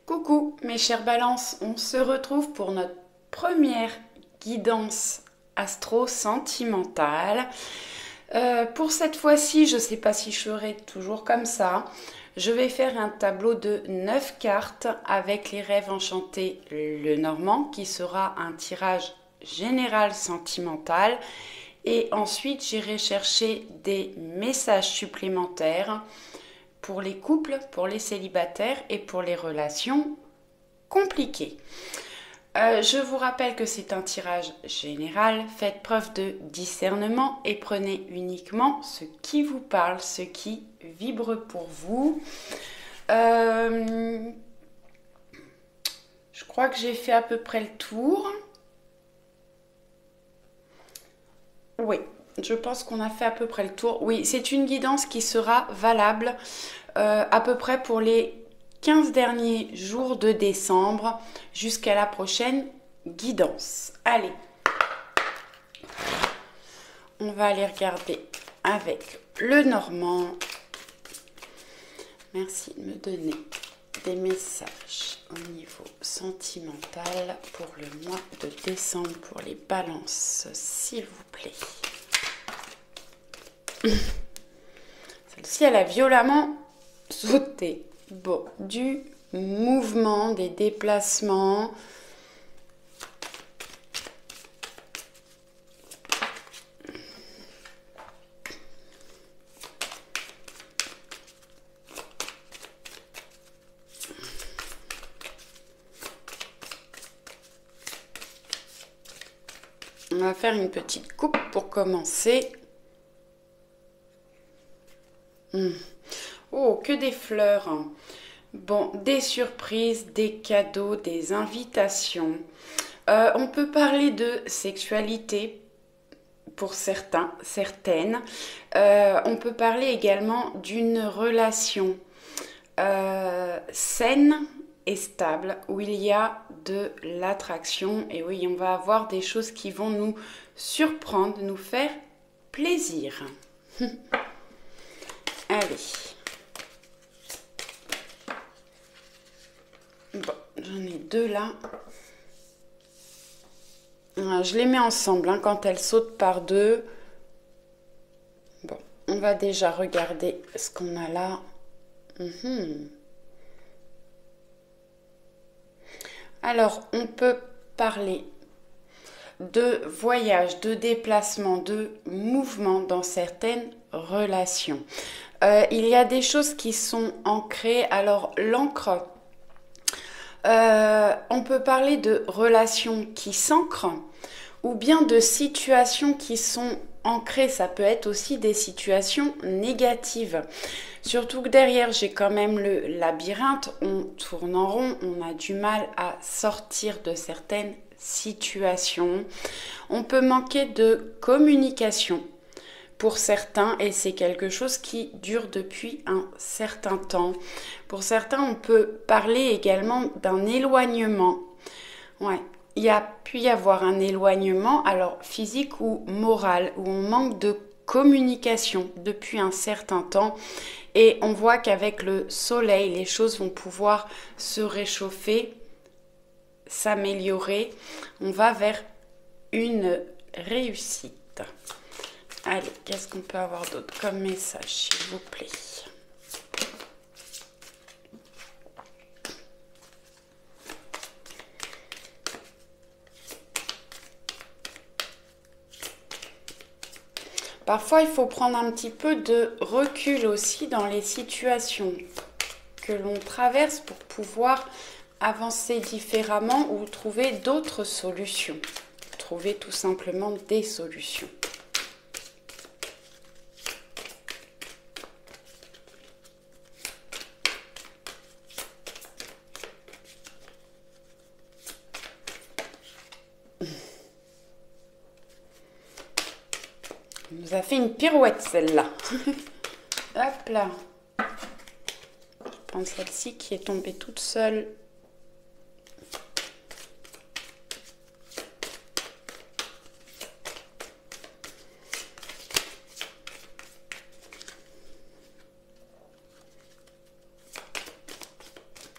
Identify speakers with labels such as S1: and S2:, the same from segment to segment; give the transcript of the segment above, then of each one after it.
S1: Coucou mes chères balances, on se retrouve pour notre première guidance astro-sentimentale. Pour cette fois-ci, je ne sais pas si je ferai toujours comme ça. Je vais faire un tableau de 9 cartes avec les rêves enchantés le Normand qui sera un tirage général sentimental. Et ensuite, j'irai chercher des messages supplémentaires pour les couples, pour les célibataires et pour les relations compliquées. Je vous rappelle que c'est un tirage général. Faites preuve de discernement et prenez uniquement ce qui vous parle, ce qui vibre pour vous. Je crois que j'ai fait à peu près le tour. Oui, je pense qu'on a fait à peu près le tour. Oui, c'est une guidance qui sera valable à peu près pour les 15 derniers jours de décembre jusqu'à la prochaine guidance. Allez, on va aller regarder avec le Normand. Merci de me donner des messages au niveau sentimental pour le mois de décembre pour les balances, s'il vous plaît. Celle-ci, elle a violemment sauté. Bon, du mouvement, des déplacements. On va faire une petite coupe pour commencer. Oh, que des fleurs. Bon, des surprises, des cadeaux, des invitations. On peut parler de sexualité pour certains, certaines. On peut parler également d'une relation saine et stable où il y a de l'attraction. Et oui, on va avoir des choses qui vont nous surprendre, nous faire plaisir. Allez. Bon, j'en ai deux là. Je les mets ensemble hein, quand elles sautent par deux. Bon, on va déjà regarder ce qu'on a là. Alors, on peut parler de voyage, de déplacement, de mouvement dans certaines relations. Il y a des choses qui sont ancrées. Alors, l'encre, on peut parler de relations qui s'ancrent ou bien de situations qui sont ancrées. Ça peut être aussi des situations négatives. Surtout que derrière, j'ai quand même le labyrinthe. On tourne en rond, on a du mal à sortir de certaines situations. On peut manquer de communication pour certains et c'est quelque chose qui dure depuis un certain temps. Pour certains, on peut parler également d'un éloignement. Ouais, il a pu y avoir un éloignement, alors physique ou moral, où on manque de communication depuis un certain temps. Et on voit qu'avec le soleil, les choses vont pouvoir se réchauffer, s'améliorer. On va vers une réussite. Allez, qu'est-ce qu'on peut avoir d'autre comme message, s'il vous plaît? Parfois, il faut prendre un petit peu de recul aussi dans les situations que l'on traverse pour pouvoir avancer différemment ou trouver d'autres solutions. Trouver tout simplement des solutions. Elle nous a fait une pirouette celle-là. Hop là. Je prends celle-ci qui est tombée toute seule.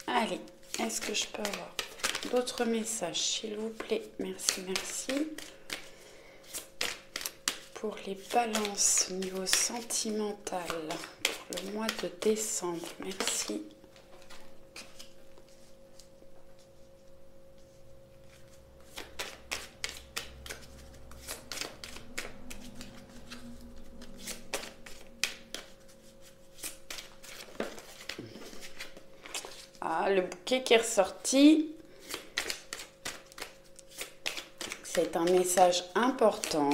S1: Allez, Est-ce que je peux avoir d'autres messages, s'il vous plaît? Merci, merci. Pour les balances niveau sentimental, pour le mois de décembre, merci. Ah, le bouquet qui est ressorti, c'est un message important.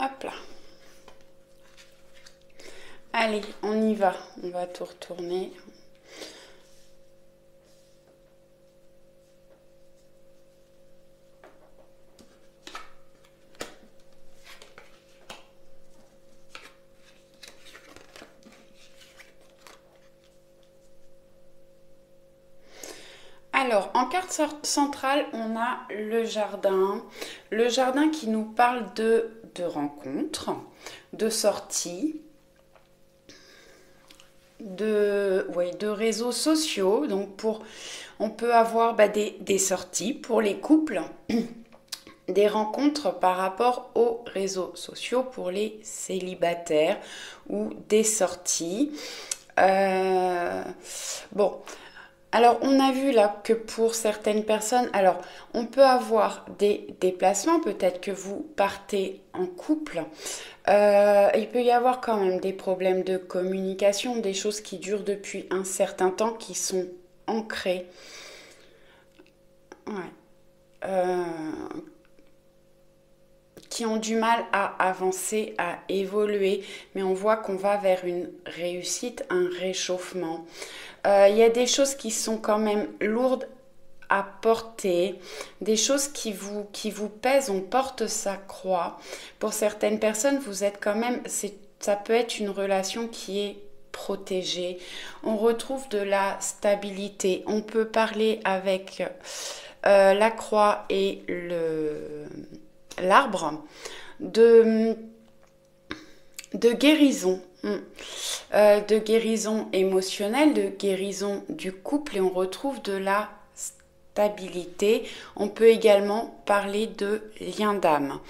S1: Hop là. Allez, on y va. On va tout retourner. Alors, en carte centrale, on a le jardin. Le jardin qui nous parle de rencontres, de sorties, de réseaux sociaux. Donc, on peut avoir des sorties pour les couples, des rencontres par rapport aux réseaux sociaux pour les célibataires ou des sorties. Bon... Alors, on a vu là que pour certaines personnes, alors on peut avoir des déplacements, peut-être que vous partez en couple. Il peut y avoir quand même des problèmes de communication, des choses qui durent depuis un certain temps, qui sont ancrées. Ouais. Qui ont du mal à avancer, à évoluer, mais on voit qu'on va vers une réussite, un réchauffement. Il y a des choses qui sont quand même lourdes à porter, des choses qui vous pèsent, on porte sa croix. Pour certaines personnes, vous êtes quand même, ça peut être une relation qui est protégée. On retrouve de la stabilité. On peut parler avec la croix et l'arbre de guérison. De guérison émotionnelle, de guérison du couple, et on retrouve de la stabilité. On peut également parler de lien d'âme.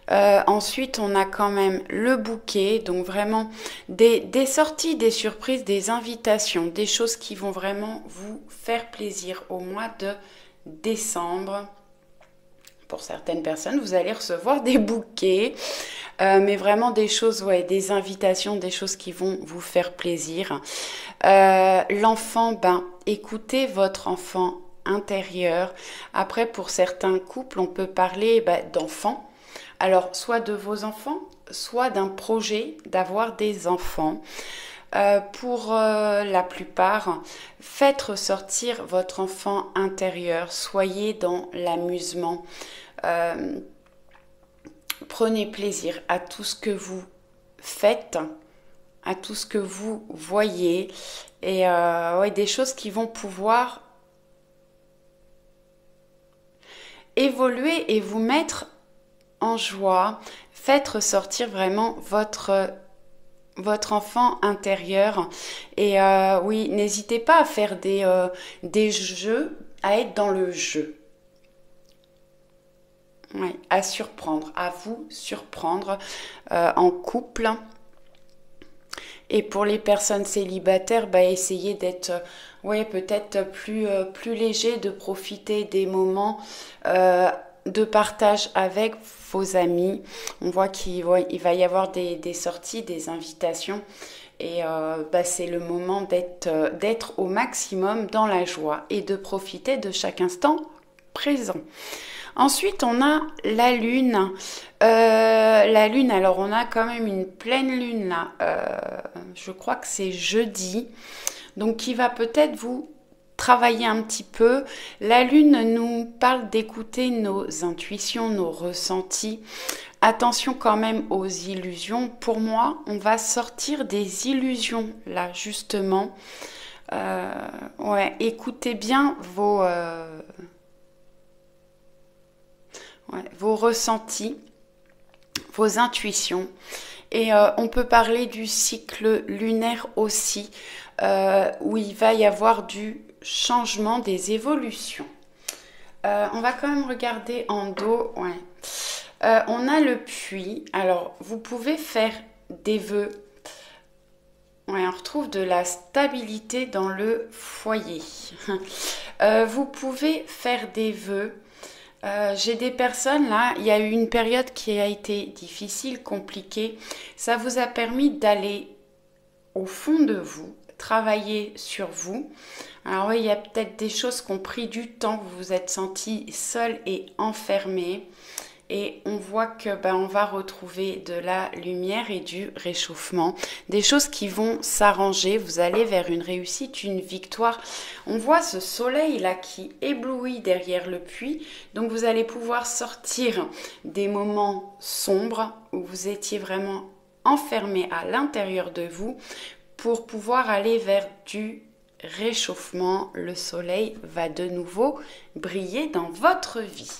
S1: Ensuite, on a quand même le bouquet, donc vraiment des sorties, des surprises, des invitations, des choses qui vont vraiment vous faire plaisir au mois de décembre. Pour certaines personnes, vous allez recevoir des bouquets, mais vraiment des choses, des invitations, des choses qui vont vous faire plaisir. L'enfant, écoutez votre enfant intérieur. Après, pour certains couples, on peut parler d'enfants. Alors, soit de vos enfants, soit d'un projet d'avoir des enfants. Pour la plupart, faites ressortir votre enfant intérieur, soyez dans l'amusement, prenez plaisir à tout ce que vous faites, à tout ce que vous voyez, et des choses qui vont pouvoir évoluer et vous mettre en joie. Faites ressortir vraiment votre enfant intérieur. Et oui, n'hésitez pas à faire des jeux, à être dans le jeu. Ouais, à surprendre, à vous surprendre en couple. Et pour les personnes célibataires, essayez d'être peut-être plus léger, de profiter des moments de partage avec vos amis. On voit qu'il va y avoir des sorties, des invitations, et c'est le moment d'être au maximum dans la joie et de profiter de chaque instant présent. Ensuite, on a la lune. La lune, alors on a quand même une pleine lune là. Je crois que c'est jeudi. Donc, qui va peut-être vous travailler un petit peu. La lune nous parle d'écouter nos intuitions, nos ressentis. Attention quand même aux illusions. Pour moi, on va sortir des illusions là, justement. Écoutez bien vos ressentis, vos intuitions. Et on peut parler du cycle lunaire aussi. où il va y avoir du changement, des évolutions. On va quand même regarder en dos. Ouais. On a le puits. Alors, vous pouvez faire des vœux. Ouais, on retrouve de la stabilité dans le foyer. Vous pouvez faire des vœux. J'ai des personnes là, il y a eu une période qui a été difficile, compliquée. Ça vous a permis d'aller au fond de vous, travailler sur vous. Alors oui, il y a peut-être des choses qui ont pris du temps, vous vous êtes senti seul et enfermé. Et on voit que on va retrouver de la lumière et du réchauffement, des choses qui vont s'arranger. Vous allez vers une réussite, une victoire. On voit ce soleil là qui éblouit derrière le puits. Donc vous allez pouvoir sortir des moments sombres où vous étiez vraiment enfermé à l'intérieur de vous pour pouvoir aller vers du réchauffement. Le soleil va de nouveau briller dans votre vie.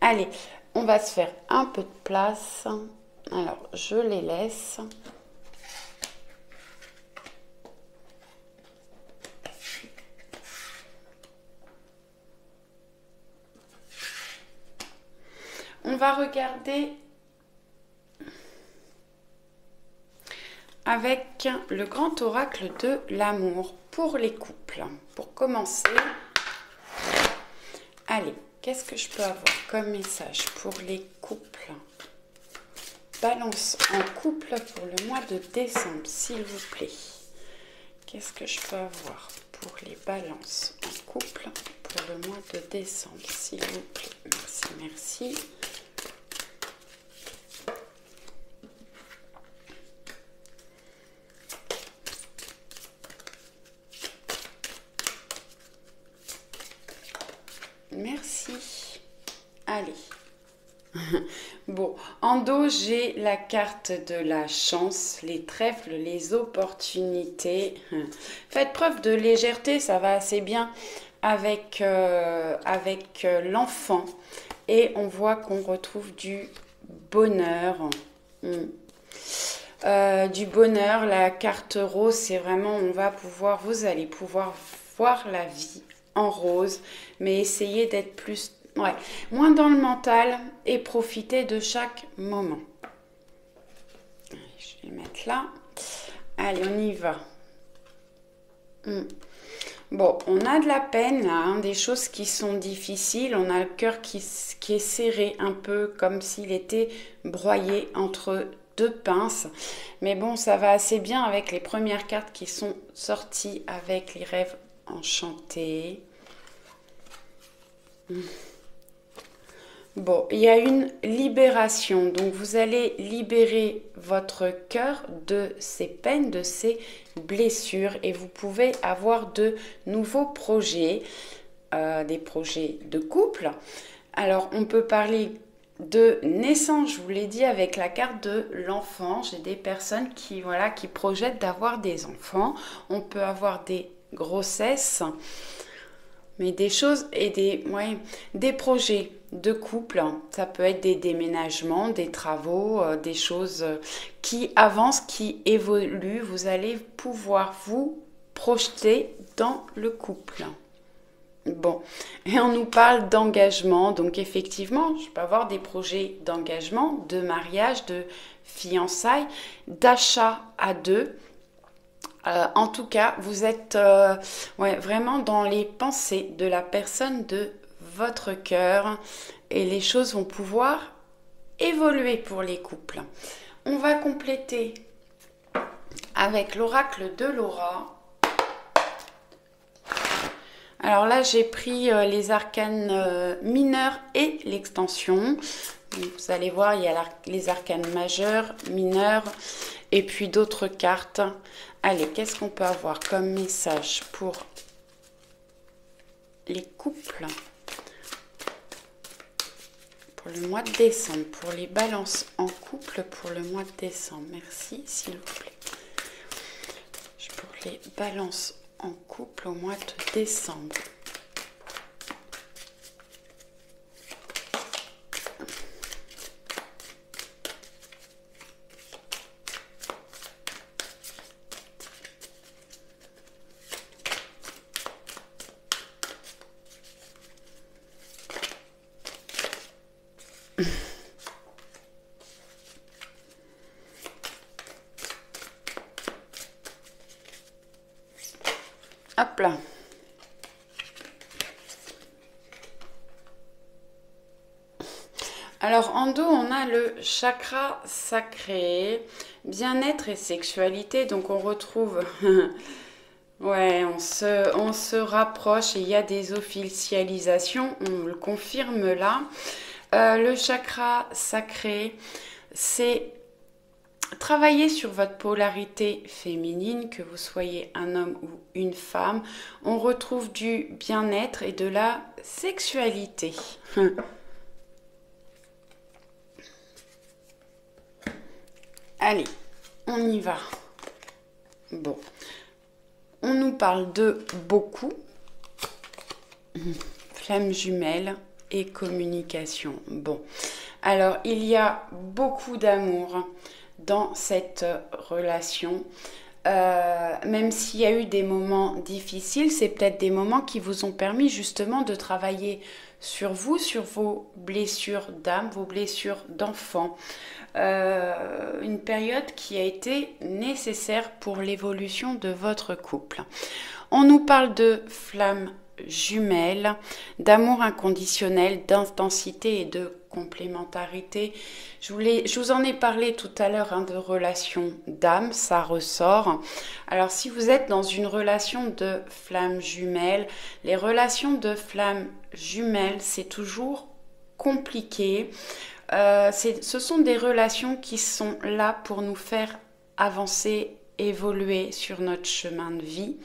S1: Allez, on va se faire un peu de place. Alors, je les laisse. On va regarder avec le grand oracle de l'amour pour les couples. Pour commencer, allez, qu'est-ce que je peux avoir comme message pour les couples? Balance en couple pour le mois de décembre, s'il vous plaît. Qu'est-ce que je peux avoir pour les balances en couple pour le mois de décembre, s'il vous plaît? Merci, merci. Merci. Allez. Bon, en dos, j'ai la carte de la chance, les trèfles, les opportunités. Faites preuve de légèreté, ça va assez bien avec l'enfant. Et on voit qu'on retrouve du bonheur. Du bonheur, la carte rose, c'est vraiment, vous allez pouvoir voir la vie en rose, mais essayez d'être plus, moins dans le mental et profiter de chaque moment. Allez, je vais mettre là. Allez, on y va. Bon, on a de la peine là, hein, des choses qui sont difficiles. On a le cœur qui est serré, un peu comme s'il était broyé entre deux pinces. Mais bon, ça va assez bien avec les premières cartes qui sont sorties avec les rêves enchantés. Bon, il y a une libération, donc vous allez libérer votre cœur de ses peines, de ses blessures et vous pouvez avoir de nouveaux projets, des projets de couple. Alors, on peut parler de naissance, je vous l'ai dit, avec la carte de l'enfant. J'ai des personnes qui projettent d'avoir des enfants. On peut avoir des grossesses, mais des choses et des projets de couple. Ça peut être des déménagements, des travaux, des choses qui avancent, qui évoluent. Vous allez pouvoir vous projeter dans le couple. Bon, et on nous parle d'engagement. Donc effectivement, je peux avoir des projets d'engagement, de mariage, de fiançailles, d'achat à deux. En tout cas, vous êtes vraiment dans les pensées de la personne de votre cœur et les choses vont pouvoir évoluer pour les couples. On va compléter avec l'oracle de Laura. Alors là, j'ai pris les arcanes mineurs et l'extension. Vous allez voir, il y a les arcanes majeurs, mineurs et puis d'autres cartes. Allez, qu'est-ce qu'on peut avoir comme message pour les couples pour le mois de décembre, pour les balances en couple pour le mois de décembre? Merci, s'il vous plaît. Pour les balances en couple au mois de décembre. Hop là. Alors en dos, on a le chakra sacré, bien-être et sexualité. Donc on retrouve, ouais, on se rapproche et il y a des officialisations, on le confirme là. Le chakra sacré, c'est travailler sur votre polarité féminine, que vous soyez un homme ou une femme. On retrouve du bien-être et de la sexualité. Allez, on y va. Bon, on nous parle de beaucoup. Flamme jumelle et communication. Bon, alors il y a beaucoup d'amour dans cette relation. Même s'il y a eu des moments difficiles, c'est peut-être des moments qui vous ont permis justement de travailler sur vous, sur vos blessures d'âme, vos blessures d'enfant. Une période qui a été nécessaire pour l'évolution de votre couple. On nous parle de flamme jumelle, d'amour inconditionnel, d'intensité et de complémentarité. Je vous en ai parlé tout à l'heure de relation d'âme, ça ressort. Alors si vous êtes dans une relation de flamme jumelle, les relations de flamme jumelle, c'est toujours compliqué. Ce sont des relations qui sont là pour nous faire avancer, évoluer sur notre chemin de vie.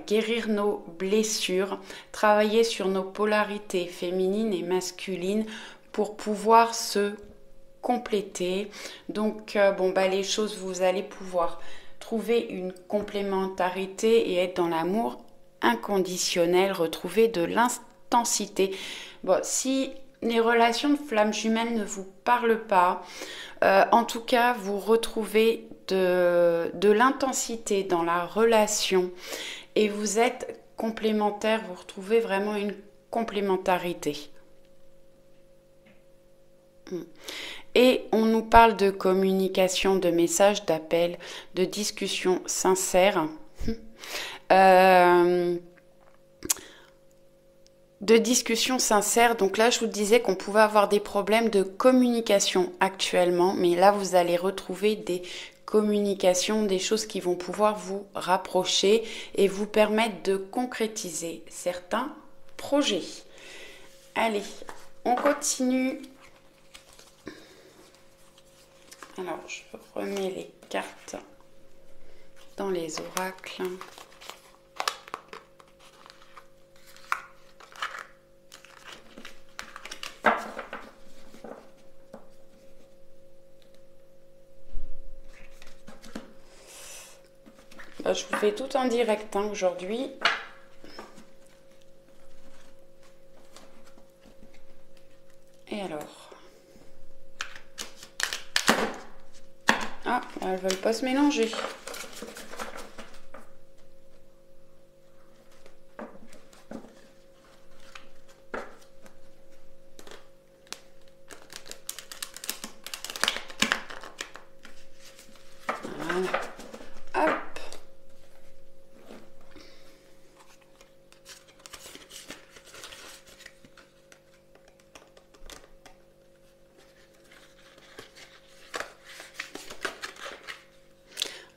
S1: Guérir nos blessures, travailler sur nos polarités féminines et masculines pour pouvoir se compléter. Donc, les choses, vous allez pouvoir trouver une complémentarité et être dans l'amour inconditionnel, retrouver de l'intensité. Bon, si les relations de flamme jumelle ne vous parlent pas, en tout cas, vous retrouvez de l'intensité dans la relation et vous êtes complémentaires, vous retrouvez vraiment une complémentarité. Et on nous parle de communication, de messages, d'appels, de discussions sincères. De discussions sincères. Donc là, je vous disais qu'on pouvait avoir des problèmes de communication actuellement, mais là, vous allez retrouver des communications, des choses qui vont pouvoir vous rapprocher et vous permettre de concrétiser certains projets. Allez, on continue. Alors, je remets les cartes dans les oracles. Je vous fais tout en direct aujourd'hui. Et alors? Ah, elles veulent pas se mélanger.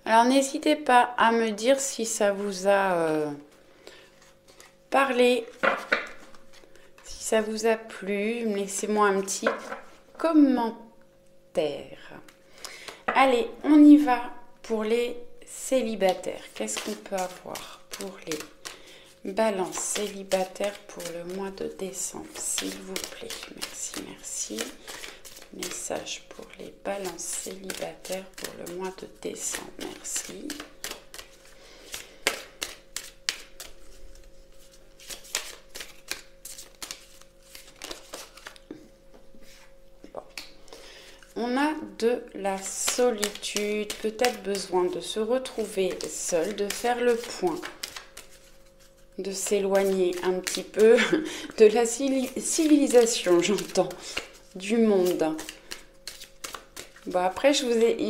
S1: Alors n'hésitez pas à me dire si ça vous a parlé, si ça vous a plu. Laissez-moi un petit commentaire. Allez, on y va pour les célibataires. Qu'est-ce qu'on peut avoir pour les balances célibataires pour le mois de décembre, s'il vous plaît? Merci, merci. Message pour les balances célibataires pour le mois de décembre. Merci. Bon. On a de la solitude, peut-être besoin de se retrouver seul, de faire le point, de s'éloigner un petit peu de la civilisation, j'entends, du monde. Bon, après,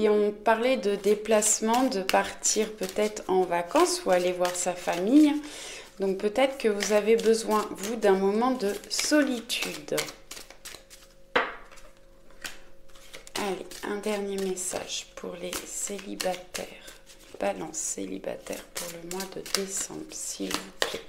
S1: on parlait de déplacement, de partir peut-être en vacances ou aller voir sa famille. Donc peut-être que vous avez besoin, vous, d'un moment de solitude. Allez, un dernier message pour les célibataires. Balance célibataire pour le mois de décembre, s'il vous plaît.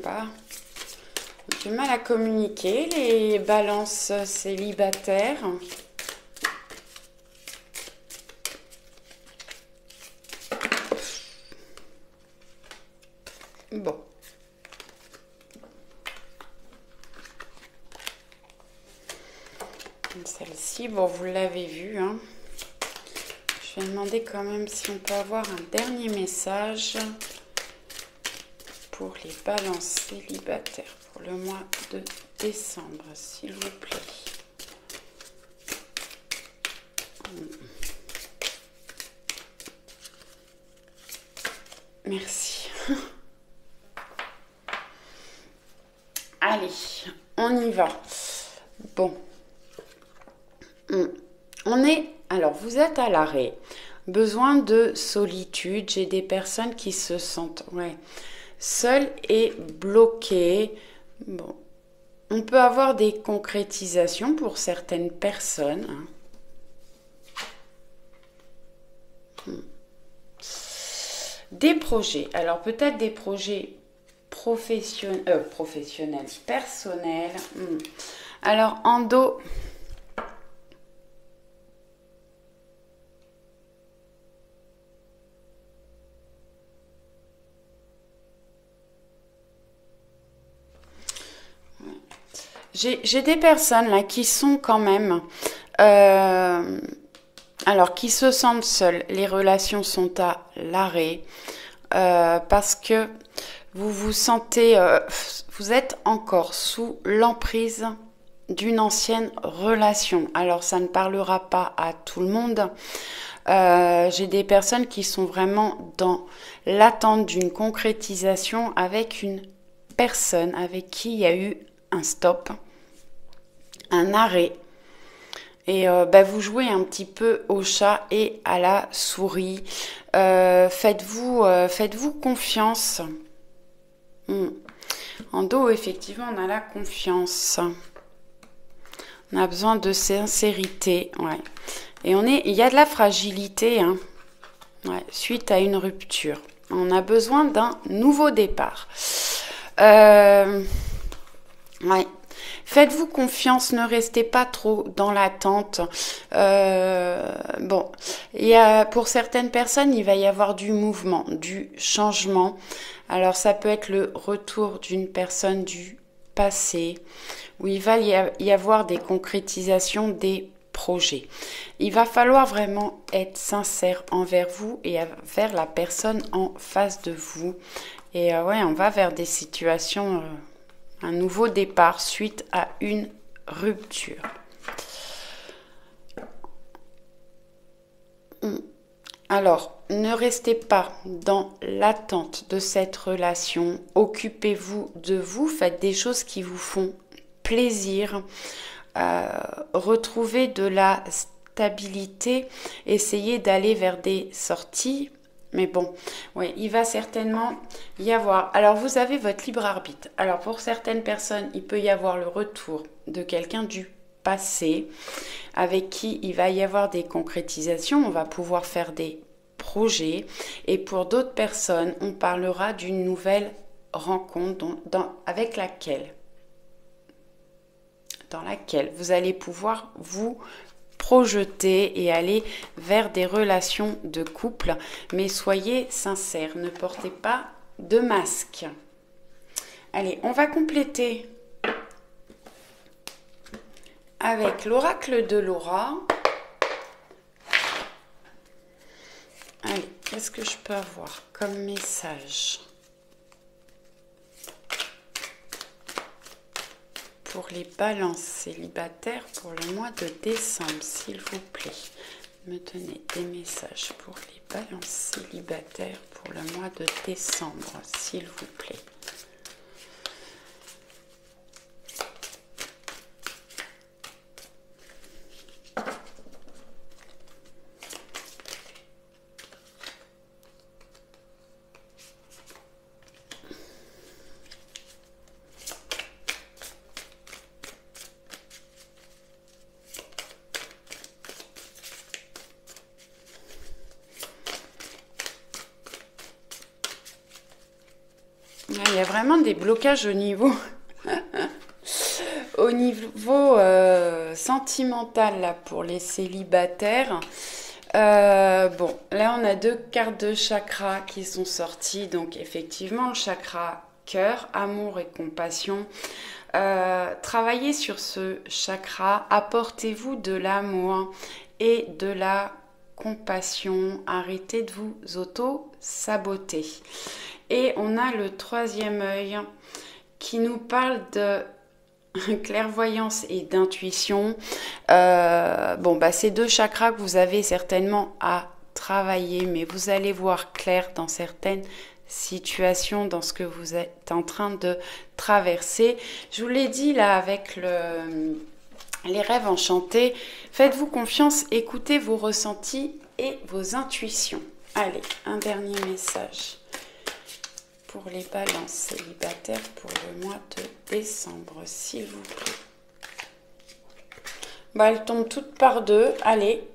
S1: Bah, du mal à communiquer, les balances célibataires. Bon. Celle-ci, bon, vous l'avez vu, hein. Je vais demander quand même si on peut avoir un dernier message pour les balances célibataires pour le mois de décembre, s'il vous plaît. Merci. Allez, on y va. Bon. Alors, vous êtes à l'arrêt. Besoin de solitude. J'ai des personnes qui se sentent seules et bloquées. Bon. On peut avoir des concrétisations pour certaines personnes. Des projets. Alors, peut-être des projets professionnels, personnels. Alors, en dos... J'ai des personnes là qui sont quand même, alors qui se sentent seules. Les relations sont à l'arrêt parce que vous vous sentez, vous êtes encore sous l'emprise d'une ancienne relation. Alors ça ne parlera pas à tout le monde. J'ai des personnes qui sont vraiment dans l'attente d'une concrétisation avec une personne avec qui il y a eu un stop, un arrêt. Et vous jouez un petit peu au chat et à la souris. Faites-vous confiance. En dos, effectivement, on a la confiance. On a besoin de sincérité. Ouais. Et il y a de la fragilité suite à une rupture. On a besoin d'un nouveau départ. Faites-vous confiance, ne restez pas trop dans l'attente. Pour certaines personnes, il va y avoir du mouvement, du changement. Alors, ça peut être le retour d'une personne du passé, où il va y avoir des concrétisations des projets. Il va falloir vraiment être sincère envers vous et envers la personne en face de vous. Et on va vers des situations... un nouveau départ suite à une rupture. Alors, ne restez pas dans l'attente de cette relation. Occupez-vous de vous. Faites des choses qui vous font plaisir. Retrouvez de la stabilité. Essayez d'aller vers des sorties. Mais bon, il va certainement y avoir... Alors, vous avez votre libre arbitre. Alors, pour certaines personnes, il peut y avoir le retour de quelqu'un du passé avec qui il va y avoir des concrétisations. On va pouvoir faire des projets. Et pour d'autres personnes, on parlera d'une nouvelle rencontre dans laquelle vous allez pouvoir vous projeter et aller vers des relations de couple, mais soyez sincères, ne portez pas de masque. Allez, on va compléter avec l'oracle de Laura. Allez, qu'est-ce que je peux avoir comme message pour les balances célibataires pour le mois de décembre, s'il vous plaît. Me donner des messages pour les balances célibataires pour le mois de décembre, s'il vous plaît. Il y a vraiment des blocages au niveau, sentimental là, pour les célibataires. Bon, là on a 2 cartes de chakras qui sont sorties. Donc effectivement, le chakra cœur, amour et compassion. Travaillez sur ce chakra, apportez-vous de l'amour et de la compassion. Arrêtez de vous auto-saboter. Et on a le 3e œil qui nous parle de clairvoyance et d'intuition. Ces 2 chakras que vous avez certainement à travailler, mais vous allez voir clair dans certaines situations, dans ce que vous êtes en train de traverser. Je vous l'ai dit là avec les rêves enchantés, faites-vous confiance, écoutez vos ressentis et vos intuitions. Allez, un dernier message pour les balances célibataires pour le mois de décembre, s'il vous plaît. Elles tombent toutes par 2. Allez,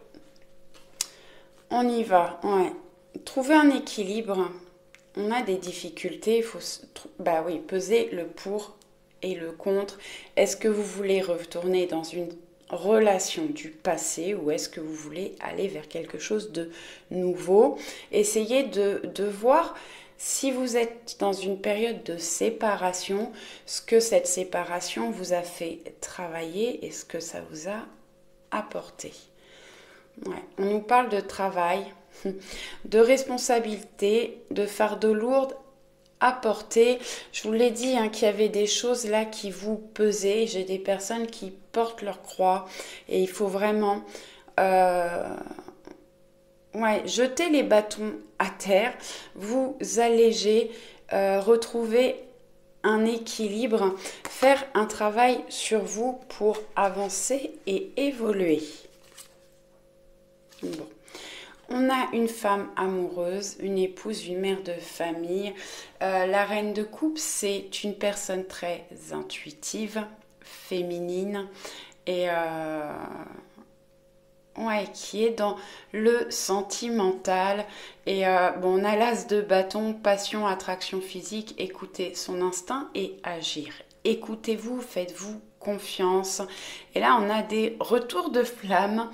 S1: on y va. Ouais. Trouver un équilibre. On a des difficultés. Il faut peser le pour et le contre. Est-ce que vous voulez retourner dans une relation du passé ou est-ce que vous voulez aller vers quelque chose de nouveau? Essayez de voir si vous êtes dans une période de séparation, ce que cette séparation vous a fait travailler et ce que ça vous a apporté. Ouais. On nous parle de travail, de responsabilité, de fardeau lourd à porter. Je vous l'ai dit qu'il y avait des choses là qui vous pesaient. J'ai des personnes qui portent leur croix et il faut vraiment jeter les bâtons à terre, vous alléger, retrouver un équilibre, faire un travail sur vous pour avancer et évoluer. Bon. On a une femme amoureuse, une épouse, une mère de famille. La reine de coupe, c'est une personne très intuitive, féminine et qui est dans le sentimental. Et on a l'as de bâton, passion, attraction physique, écoutez son instinct et agir. Écoutez-vous, faites-vous confiance. Et là, on a des retours de flamme,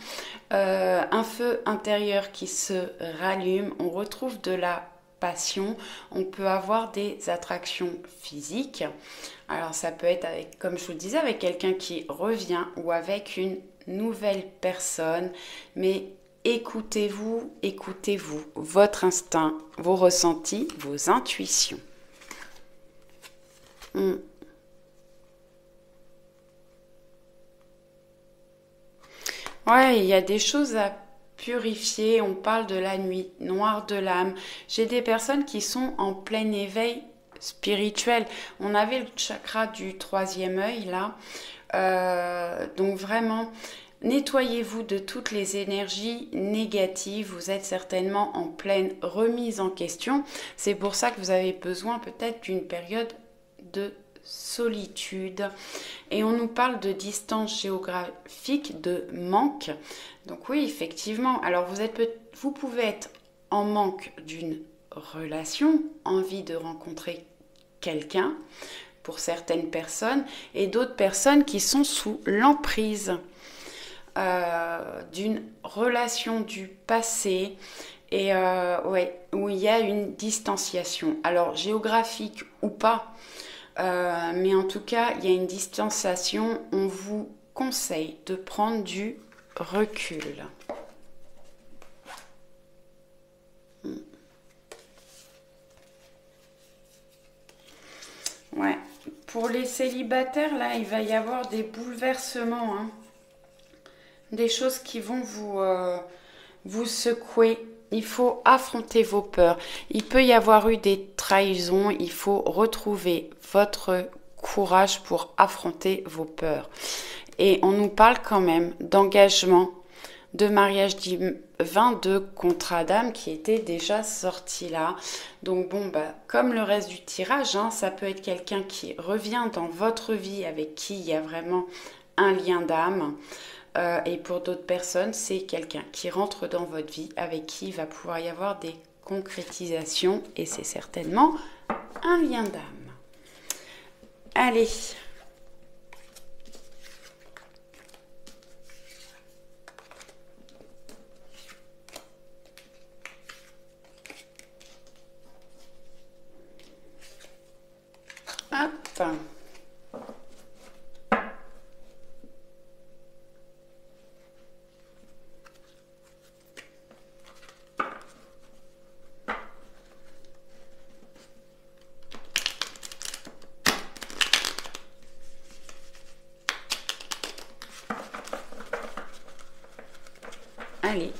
S1: un feu intérieur qui se rallume, on retrouve de la passion, on peut avoir des attractions physiques. Alors ça peut être avec, comme je vous le disais, avec quelqu'un qui revient ou avec une nouvelle personne, mais écoutez-vous, votre instinct, vos ressentis, vos intuitions. Ouais, il y a des choses à purifier. On parle de la nuit noire de l'âme. J'ai des personnes qui sont en plein éveil spirituel. On avait le chakra du 3e œil là. Donc vraiment, nettoyez-vous de toutes les énergies négatives. Vous êtes certainement en pleine remise en question. C'est pour ça que vous avez besoin peut-être d'une période de solitude. Et on nous parle de distance géographique, de manque. Donc oui, effectivement. Alors vous pouvez être en manque d'une relation, envie de rencontrer quelqu'un pour certaines personnes, et d'autres personnes qui sont sous l'emprise d'une relation du passé et où il y a une distanciation. Alors géographique ou pas, mais en tout cas, il y a une distanciation. On vous conseille de prendre du recul. pour les célibataires, là, il va y avoir des bouleversements, hein. Des choses qui vont vous secouer. Il faut affronter vos peurs. Il peut y avoir eu des trahisons. Il faut retrouver votre courage pour affronter vos peurs. Et on nous parle quand même d'engagement, de mariage divin, de contrat d'âme qui était déjà sorti là. Donc bon, bah, comme le reste du tirage, hein, ça peut être quelqu'un qui revient dans votre vie avec qui il y a vraiment un lien d'âme. Et pour d'autres personnes, c'est quelqu'un qui rentre dans votre vie avec qui il va pouvoir y avoir des concrétisations et c'est certainement un lien d'âme. Allez. Hop. Allez.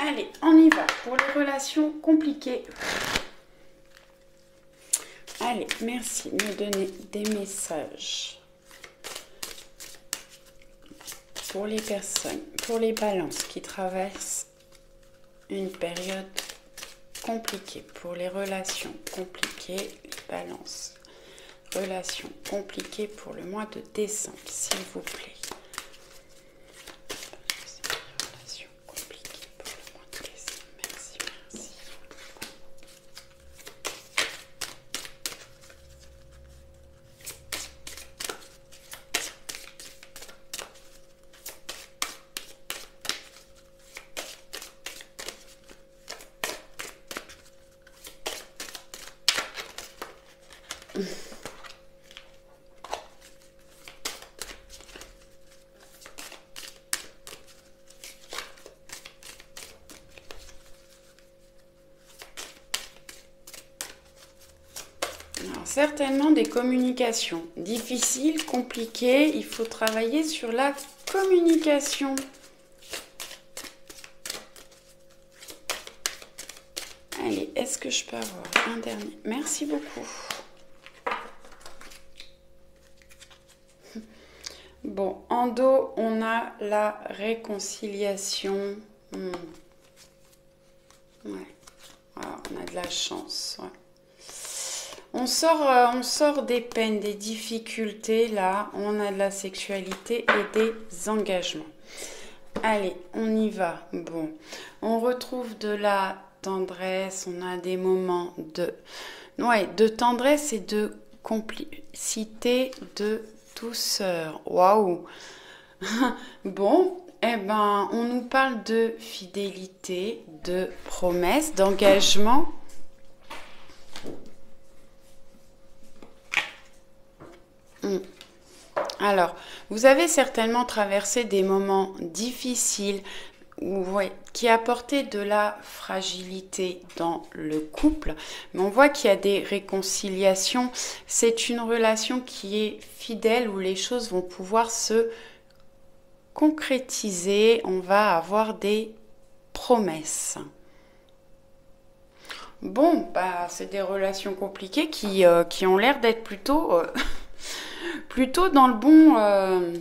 S1: Allez, on y va pour les relations compliquées. Allez, merci de me donner des messages. Pour les personnes, pour les balances qui traversent une période compliquée. Pour les relations compliquées, les balances. Relations compliquées pour le mois de décembre, s'il vous plaît. Alors, certainement des communications difficiles, compliquées. Il faut travailler sur la communication. Allez, est-ce que je peux avoir un dernier? Merci beaucoup. Bon, en dos, on a la réconciliation. Ouais. Ah, on a de la chance. Ouais. On sort des peines, des difficultés. Là, on a de la sexualité et des engagements. Allez, on y va. Bon, on retrouve de la tendresse. On a des moments de tendresse et de complicité, de douceur. Waouh. Bon, eh ben, on nous parle de fidélité, de promesse, d'engagement. Alors, vous avez certainement traversé des moments difficiles qui apportaient de la fragilité dans le couple, mais on voit qu'il y a des réconciliations. C'est une relation qui est fidèle où les choses vont pouvoir se concrétiser. On va avoir des promesses. Bon, bah, c'est des relations compliquées qui ont l'air d'être plutôt dans le bon,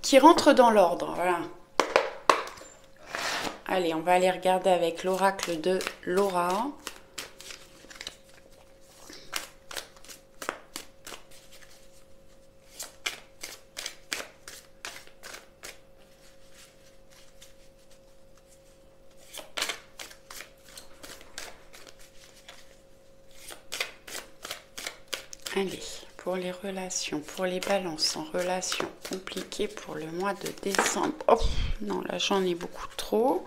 S1: qui rentrent dans l'ordre. Voilà. Allez, on va aller regarder avec l'oracle de Laura. Allez, pour les relations, pour les balances en relation compliquées pour le mois de décembre. Oh, non, là j'en ai beaucoup trop.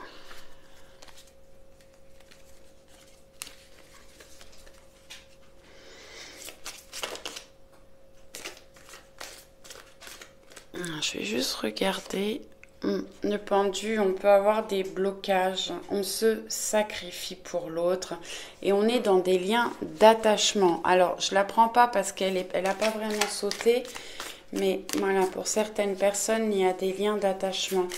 S1: Je vais juste regarder. Le pendu, on peut avoir des blocages, on se sacrifie pour l'autre et on est dans des liens d'attachement. Alors, je ne la prends pas parce qu'elle n'a pas vraiment sauté, mais voilà, pour certaines personnes, il y a des liens d'attachement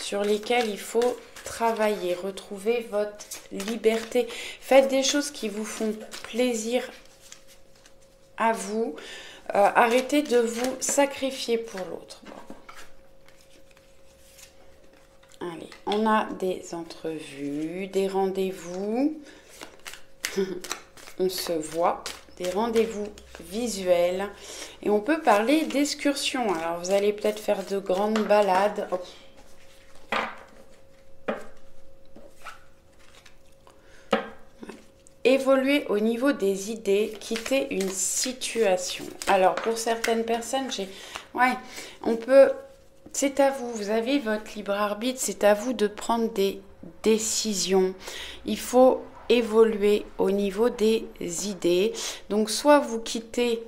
S1: sur lesquels il faut travailler, retrouver votre liberté. Faites des choses qui vous font plaisir à vous. Arrêtez de vous sacrifier pour l'autre. Bon. Allez, on a des entrevues, des rendez-vous, on se voit, des rendez-vous visuels et on peut parler d'excursions. Alors, vous allez peut-être faire de grandes balades. Oh. Évoluer au niveau des idées, quitter une situation. Alors, pour certaines personnes, on peut... C'est à vous, vous avez votre libre arbitre, c'est à vous de prendre des décisions. Il faut évoluer au niveau des idées. Donc, soit vous quittez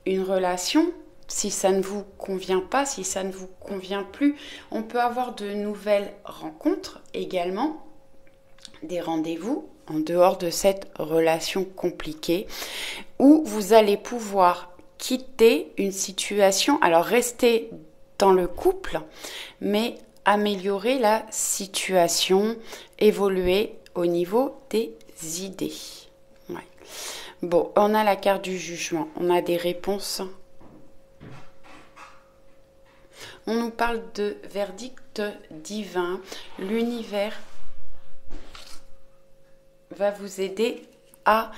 S1: une relation, si ça ne vous convient pas, si ça ne vous convient plus. On peut avoir de nouvelles rencontres également, des rendez-vous en dehors de cette relation compliquée, où vous allez pouvoir quitter une situation, alors rester dans le couple, mais améliorer la situation, évoluer au niveau des idées. Ouais. Bon, on a la carte du jugement, on a des réponses. On nous parle de verdict divin. L'univers va vous aider à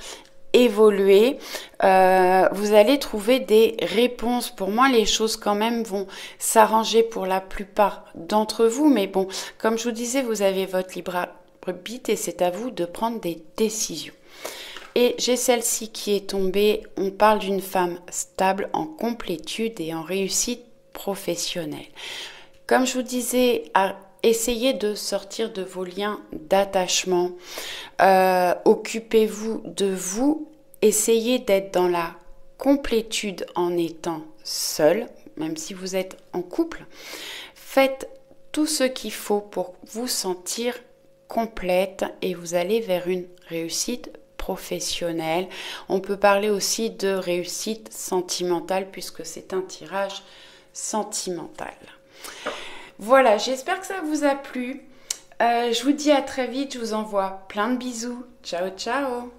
S1: évoluer, vous allez trouver des réponses. Pour moi, les choses quand même vont s'arranger pour la plupart d'entre vous, mais bon, comme je vous disais, vous avez votre libre arbitre et c'est à vous de prendre des décisions. Et j'ai celle-ci qui est tombée. On parle d'une femme stable, en complétude et en réussite professionnelle. Comme je vous disais, essayez de sortir de vos liens d'attachement. Occupez-vous de vous. Essayez d'être dans la complétude en étant seul, même si vous êtes en couple. Faites tout ce qu'il faut pour vous sentir complète et vous allez vers une réussite professionnelle. On peut parler aussi de réussite sentimentale puisque c'est un tirage sentimental. Voilà, j'espère que ça vous a plu. Je vous dis à très vite, je vous envoie plein de bisous. Ciao, ciao!